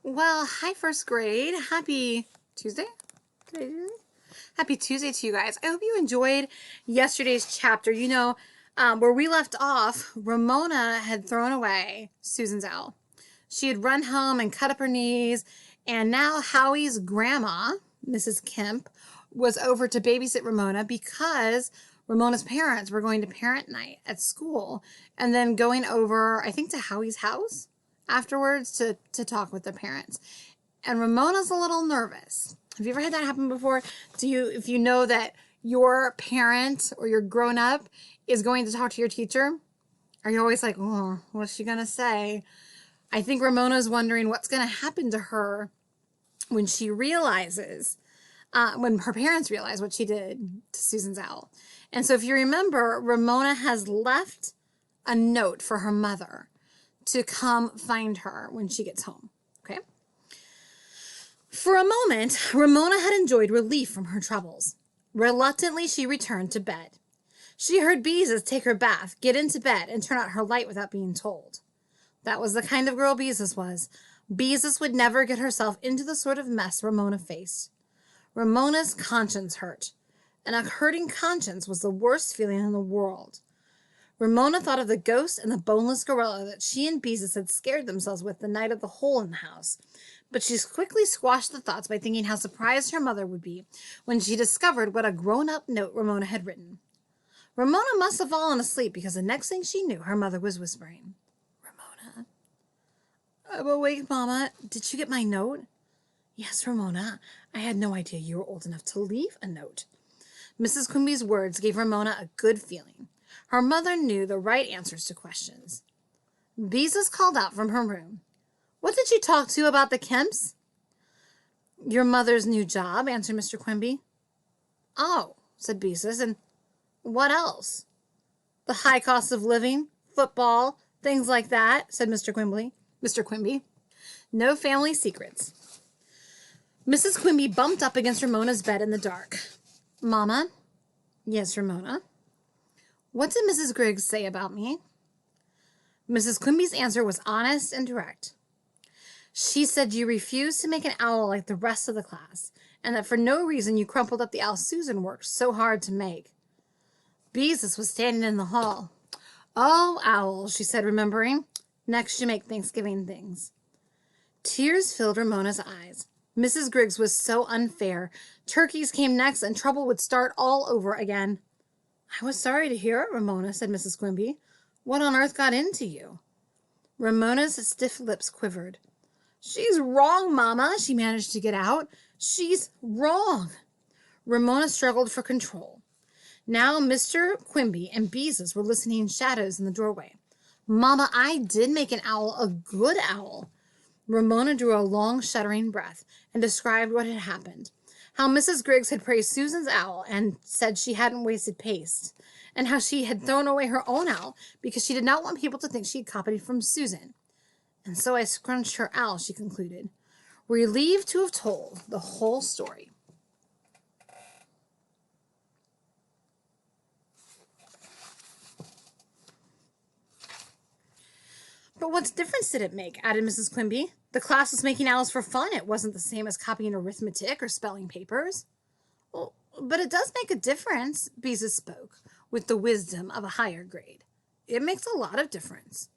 Well, hi, first grade. Happy Tuesday. Today Tuesday? Happy Tuesday to you guys. I hope you enjoyed yesterday's chapter. Where we left off, Ramona had thrown away Susan's owl. She had run home and cut up her knees, and now Howie's grandma, Mrs. Kemp, was over to babysit Ramona because Ramona's parents were going to parent night at school and then going over, I think, to Howie's house afterwards to talk with their parents. And Ramona's a little nervous. Have you ever had that happen before? If you know that your parent or your grown up is going to talk to your teacher, are you always like, oh, what's she going to say? I think Ramona's wondering what's going to happen to her when she realizes, when her parents realize what she did to Susan's owl. And so if you remember, Ramona has left a note for her mother to come find her when she gets home, okay? For a moment, Ramona had enjoyed relief from her troubles. Reluctantly, she returned to bed. She heard Beezus take her bath, get into bed, and turn out her light without being told. That was the kind of girl Beezus was. Beezus would never get herself into the sort of mess Ramona faced. Ramona's conscience hurt, and a hurting conscience was the worst feeling in the world. Ramona thought of the ghost and the boneless gorilla that she and Beezus had scared themselves with the night of the hole in the house. But she quickly squashed the thoughts by thinking how surprised her mother would be when she discovered what a grown-up note Ramona had written. Ramona must have fallen asleep because the next thing she knew, her mother was whispering, "Ramona, I'm awake, Mama. Did you get my note?" "Yes, Ramona. I had no idea you were old enough to leave a note." Mrs. Quimby's words gave Ramona a good feeling. Her mother knew the right answers to questions. Beezus called out from her room. "What did you talk to about the Kemps?" "Your mother's new job," answered Mr. Quimby. "Oh," said Beezus, "and what else?" "The high cost of living, football, things like that," said Mr. Quimby. No family secrets. Mrs. Quimby bumped up against Ramona's bed in the dark. "Mama?" "Yes, Ramona." "What did Mrs. Griggs say about me?" Mrs. Quimby's answer was honest and direct. "She said you refused to make an owl like the rest of the class, and that for no reason you crumpled up the owl Susan worked so hard to make." Beezus was standing in the hall. "Oh, owls," she said, remembering. "Next you make Thanksgiving things." Tears filled Ramona's eyes. Mrs. Griggs was so unfair. Turkeys came next, and trouble would start all over again. "I was sorry to hear it, Ramona," said Mrs. Quimby. "What on earth got into you?" Ramona's stiff lips quivered. "She's wrong, Mama," she managed to get out. "She's wrong." Ramona struggled for control. Now Mr. Quimby and Beezus were listening in shadows in the doorway. "Mama, I did make an owl, a good owl." Ramona drew a long, shuddering breath and described what had happened. How Mrs. Griggs had praised Susan's owl and said she hadn't wasted paste, and how she had thrown away her own owl because she did not want people to think she had copied from Susan. "And so I scrunched her owl," she concluded, relieved to have told the whole story. "But what difference did it make?" added Mrs. Quimby. "The class was making owls for fun. It wasn't the same as copying arithmetic or spelling papers." "Well, but it does make a difference," Beezus spoke with the wisdom of a higher grade. "It makes a lot of difference."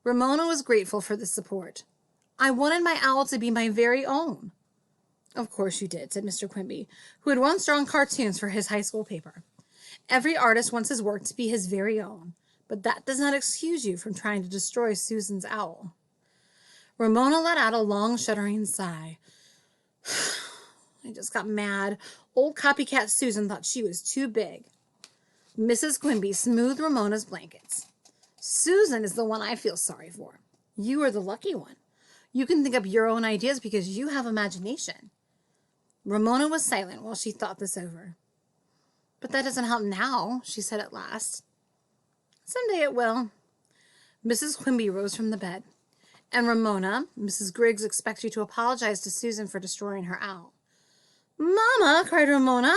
Ramona was grateful for this support. "I wanted my owl to be my very own." "Of course you did," said Mr. Quimby, who had once drawn cartoons for his high school paper. "Every artist wants his work to be his very own. But that does not excuse you from trying to destroy Susan's owl." Ramona let out a long, shuddering sigh. "I just got mad. Old copycat Susan thought she was too big." Mrs. Quimby smoothed Ramona's blankets. "Susan is the one I feel sorry for. You are the lucky one. You can think up your own ideas because you have imagination." Ramona was silent while she thought this over. "But that doesn't help now," she said at last. "Someday it will." Mrs. Quimby rose from the bed. "And Ramona, Mrs. Griggs expects you to apologize to Susan for destroying her owl." "Mama," cried Ramona,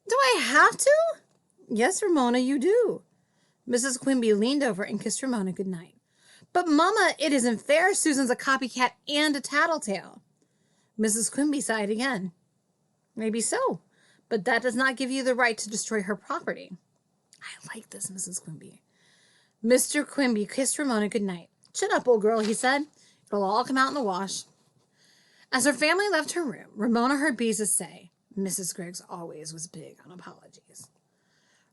"do I have to?" "Yes, Ramona, you do." Mrs. Quimby leaned over and kissed Ramona good night. But Mama, it isn't fair. Susan's a copycat and a tattletale. Mrs. Quimby sighed again. Maybe so, but that does not give you the right to destroy her property. I like this, Mrs. Quimby. Mr. Quimby kissed Ramona goodnight. Shut up, old girl, he said. It'll all come out in the wash. As her family left her room, Ramona heard Beezus say, Mrs. Griggs always was big on apologies.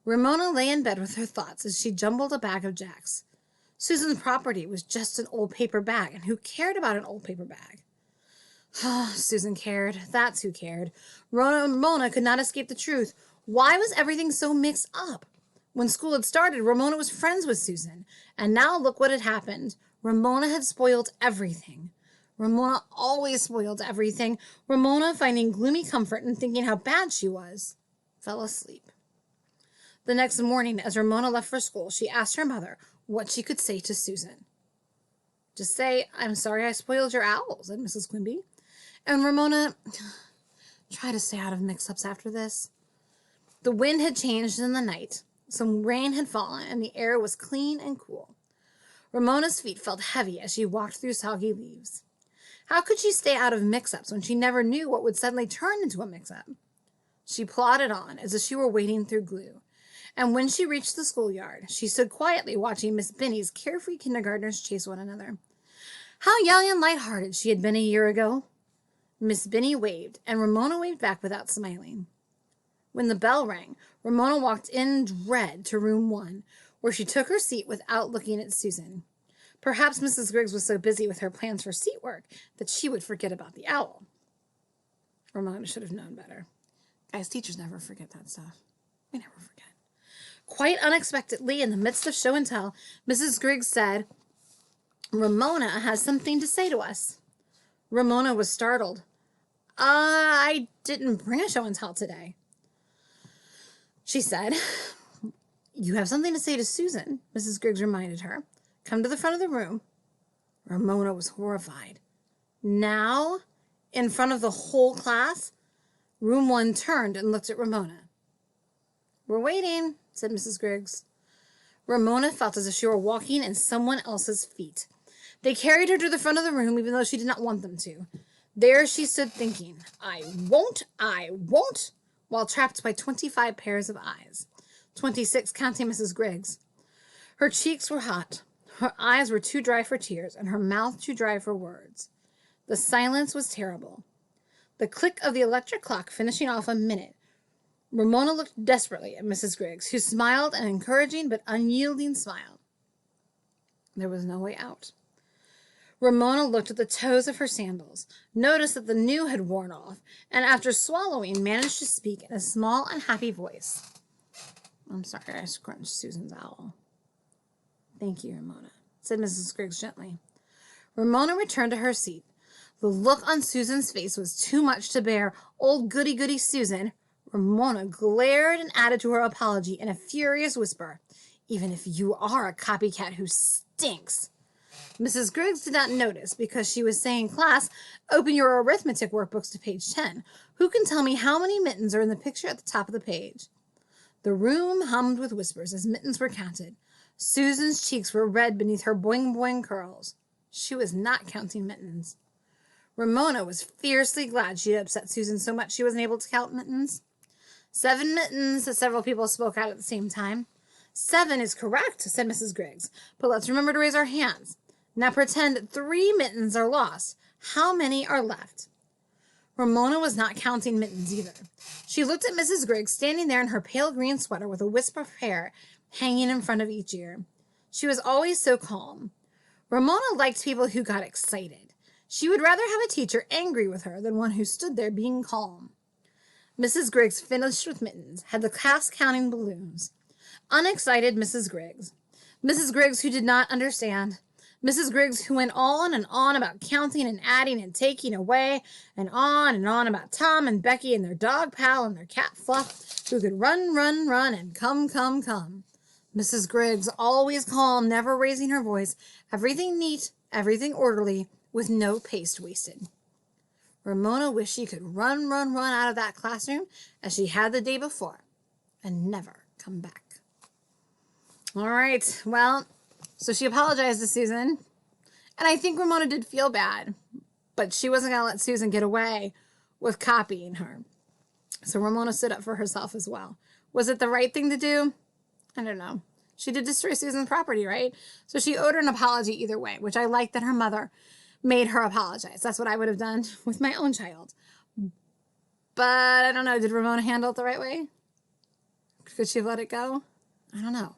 Ramona lay in bed with her thoughts as she jumbled a bag of jacks. Susan's property was just an old paper bag, and who cared about an old paper bag? Susan cared. That's who cared. Ramona could not escape the truth. Why was everything so mixed up? When school had started, Ramona was friends with Susan, and now look what had happened. Ramona had spoiled everything. Ramona always spoiled everything. Ramona, finding gloomy comfort in thinking how bad she was, fell asleep. The next morning, as Ramona left for school, she asked her mother what she could say to Susan. Just say, I'm sorry I spoiled your owl, said Mrs. Quimby. And Ramona, try to stay out of mix-ups after this. The wind had changed in the night. Some rain had fallen, and the air was clean and cool. Ramona's feet felt heavy as she walked through soggy leaves. How could she stay out of mix-ups when she never knew what would suddenly turn into a mix-up? She plodded on as if she were wading through glue. And when she reached the schoolyard, she stood quietly watching Miss Binny's carefree kindergartners chase one another. How young and light-hearted she had been a year ago! Miss Binny waved, and Ramona waved back without smiling. When the bell rang, Ramona walked in dread to room 1, where she took her seat without looking at Susan. Perhaps Mrs. Griggs was so busy with her plans for seat work that she would forget about the owl. Ramona should have known better. Guys, teachers never forget that stuff. We never forget. Quite unexpectedly, in the midst of show and tell, Mrs. Griggs said, Ramona has something to say to us. Ramona was startled. I didn't bring a show and tell today, she said. You have something to say to Susan, Mrs. Griggs reminded her. Come to the front of the room. Ramona was horrified. Now, in front of the whole class, room 1 turned and looked at Ramona. We're waiting, said Mrs. Griggs. Ramona felt as if she were walking in someone else's feet. They carried her to the front of the room, even though she did not want them to. There she stood thinking, I won't, while trapped by 25 pairs of eyes. 26, counting Mrs. Griggs. Her cheeks were hot. Her eyes were too dry for tears, and her mouth too dry for words. The silence was terrible. The click of the electric clock finishing off a minute. Ramona looked desperately at Mrs. Griggs, who smiled an encouraging but unyielding smile. There was no way out. Ramona looked at the toes of her sandals, noticed that the new had worn off, and after swallowing, managed to speak in a small, unhappy voice. I'm sorry, I scrunched Susan's owl. Thank you, Ramona, said Mrs. Griggs gently. Ramona returned to her seat. The look on Susan's face was too much to bear. Old goody-goody Susan. Ramona glared and added to her apology in a furious whisper. Even if you are a copycat who stinks. Mrs. Griggs did not notice because she was saying, class, open your arithmetic workbooks to page 10. Who can tell me how many mittens are in the picture at the top of the page? The room hummed with whispers as mittens were counted. Susan's cheeks were red beneath her boing-boing curls. She was not counting mittens. Ramona was fiercely glad she had upset Susan so much she wasn't able to count mittens. 7 mittens, several people spoke out at the same time. 7 is correct, said Mrs. Griggs, but let's remember to raise our hands. Now pretend 3 mittens are lost. How many are left? Ramona was not counting mittens either. She looked at Mrs. Griggs standing there in her pale green sweater with a wisp of hair hanging in front of each ear. She was always so calm. Ramona liked people who got excited. She would rather have a teacher angry with her than one who stood there being calm. Mrs. Griggs finished with mittens, had the class counting balloons. Unexcited Mrs. Griggs. Mrs. Griggs who did not understand. Mrs. Griggs who went on and on about counting and adding and taking away, and on about Tom and Becky and their dog Pal and their cat Fluff, who could run, and come. Mrs. Griggs, always calm, never raising her voice, everything neat, everything orderly, with no paste wasted. Ramona wished she could run out of that classroom as she had the day before, and never come back. All right, well, so she apologized to Susan. And I think Ramona did feel bad, but she wasn't going to let Susan get away with copying her. So Ramona stood up for herself as well. Was it the right thing to do? I don't know. She did destroy Susan's property, right? So she owed her an apology either way, which I like that her mother made her apologize. That's what I would have done with my own child. But I don't know. Did Ramona handle it the right way? Could she have let it go? I don't know.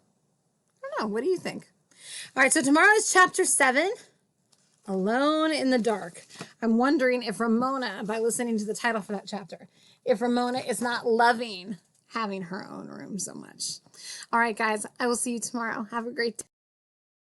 I don't know. What do you think? All right, so tomorrow is chapter 7, Alone in the Dark. I'm wondering if Ramona, by listening to the title for that chapter, if Ramona is not loving having her own room so much. All right, guys, I will see you tomorrow. Have a great day.